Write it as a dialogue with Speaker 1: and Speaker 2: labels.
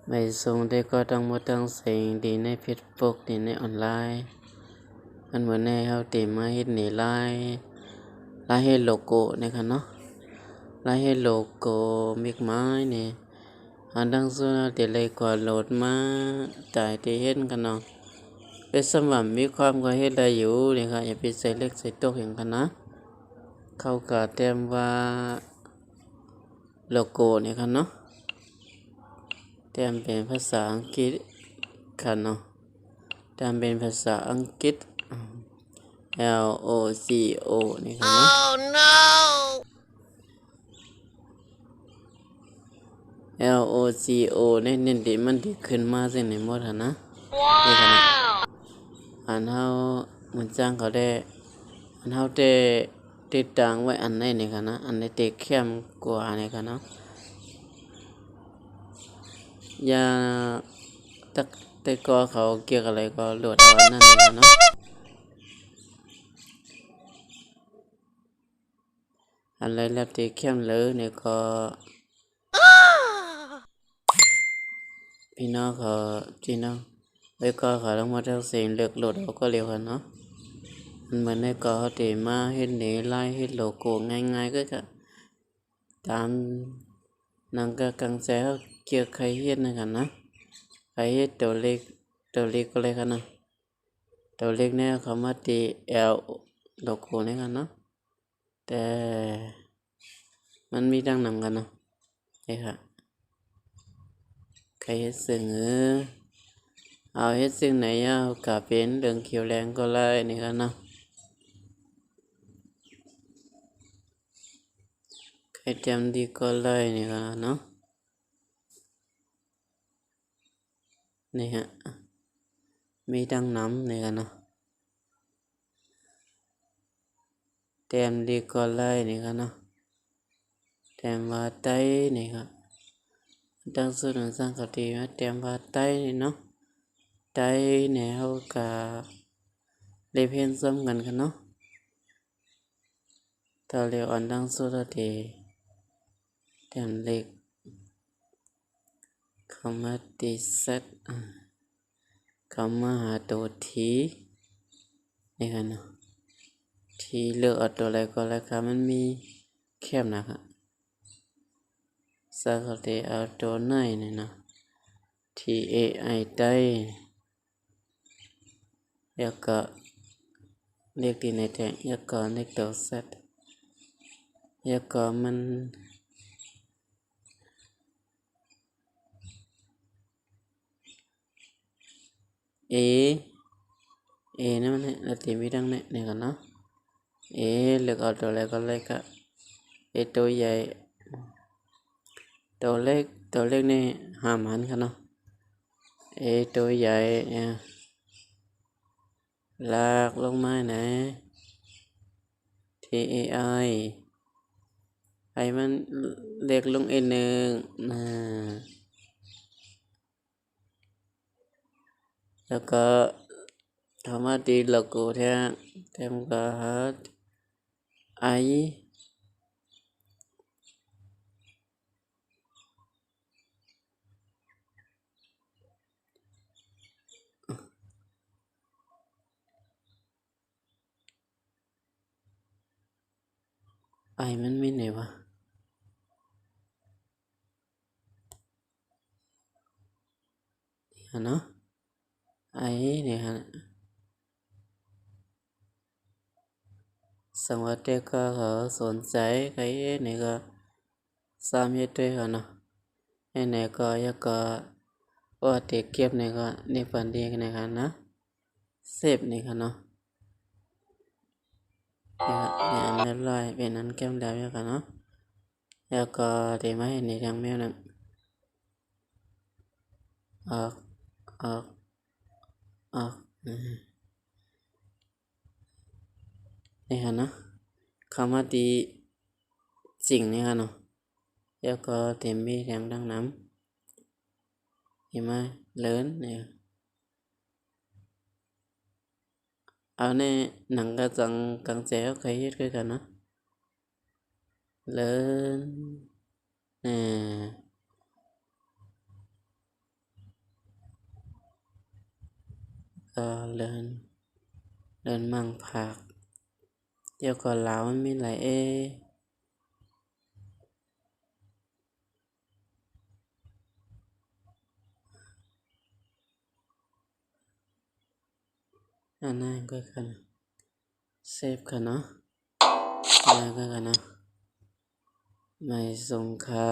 Speaker 1: ไม่ส่งได้ก็ต้องหมดทั้งสิ่งดีในเฟซบุ๊กดีในออนไลน์มันเหมือนในเฮาติมาเฮ็ดนี่ไลน์เฮ็ดโลโก้นะคะเนาะไลน์เฮ็ดโลโก้มิกไม้นี่อันดังสุดที่เลยกว่าโหลดมาจ่ายที่เฮ็ดกันเนาะเป็นสมัครมีความก็เฮ็ดได้อยู่นี่ค่ะอย่าไปใส่เล็กใส่ตกอย่างกันนะเขาก็เต็มว่าโลโก้นี่ค่ะเนาะเต็มเป็นภาษาอังกฤษค่ะเนาะเต็มเป็นภาษาอังกฤษLOGO นี่ค่ะเนาะ LOGO นี่เน้นที่มันที่ขึ้นมาสิ่งในหมดนะนี่ค่ะนะอันเฮามันจ้างเขาได้อันเฮาได้ติดตั้งไว้อันไหนนี่ค่ะนะอันไหนติดเข้มกว่านี่ค่ะเนาะอย่าตักแต่ก็เขาเกี่ยวกับอะไรก็โหลดเอาอันนั้นนี่ค่ะเนาะอันไรแล้วติดเข้มเลยนี่ก็พี่น้องไว้ก็เขาต้องมาทั้งเสียงเลือกโหลดเอาก็เร็วค่ะเนาะมันเหมือนในก็เตมาเฮ็ดนี่ไลน์เฮ็ดโลโก้ง่ายๆก็ตามนังก็กังแสเกี่ยวใครเฮ็ดนะกันนะใครเฮ็ดตัวเลขก็เลยกันนะตัวเลขเนี่ยเขามาตี L โลโก้นี่กันเนาะแต่มันมีดังนำกันเนาะนี่ค่ะใครเฮ็ดซึ่งเอาเฮ็ดซึ่งไหนเอาก็เป็นเรื่องเขียวแรงก็เลยนี่กันเนาะใครจำดีก็เลยนี่กันเนาะนี่ฮะมีดังน้ำนี่กันเนาะเต็มดีก็เลยนี่กันเนาะเต็มว่าไตนี่ครับดังสุดสังกติว่าเต็มว่าไตนี่เนาะไตเนี่ยเขาก็ได้เพียนซ้ำกันเนาะถ้าเรียกอันดังสุดที่เต็มเล็กคำว่าติเซตคำว่าหาตัวทีนี่กันเนาะทีเลือกเอาตัวอะไรก็แล้วครับมันมีแคบนะครับสักทีเอาตัวไหนนี่นะ TAI ได้แล้วก็เรียกที่ในแทงแล้วก็เรียกตัวเซตแล้วก็มันเอนั่นมันเนี่ยที่มีดังเนี่ยนี่กันเนาะเลือกเอาตัวอะไรก็เลยก็ตัวใหญ่ตัวเล็กนี่ห้ามหันกันเนาะตัวใหญ่ลากลงมาไหน TAI ไอ้มันเล็กลงหนึ่งแล้วก็ทำมาตีโลโก้แท้เต็มก็หาไอมันไม่ไหนวะเนาะเนี่ยฮะสังวัตก็เขาสนใจใครเนี่ยก็สามยด้วยกันเนาะเนี่ยก็ยังก็ว่าเด็กเก็บเนี่ยก็ในปันดีกันนะครับนะเซฟนี่ค่ะเนาะเนี่ยเรียบร้อยเป็นนั้นแก้มดาวแล้วกันเนาะแล้วก็เดี๋ยวมาเห็นในทางแมวนั่นออกออกนี่ค่ะเนาะคำว่าดีสิ่งนี่ค่ะเนาะแล้วก็เต็มมีแรงดังน้ำเห็นไหมเลินเนี่ยเอาในหนังกระจังกังแจวใครเฮ็ดคือกันเนาะเลินเนี่ย ก็เลินมั่งผักเดี๋ยวก่อนลาวมันมีหลายอันนั้นก็กันเซฟกันเนาะอันนั้นก็กันเนาะไม่สงค่า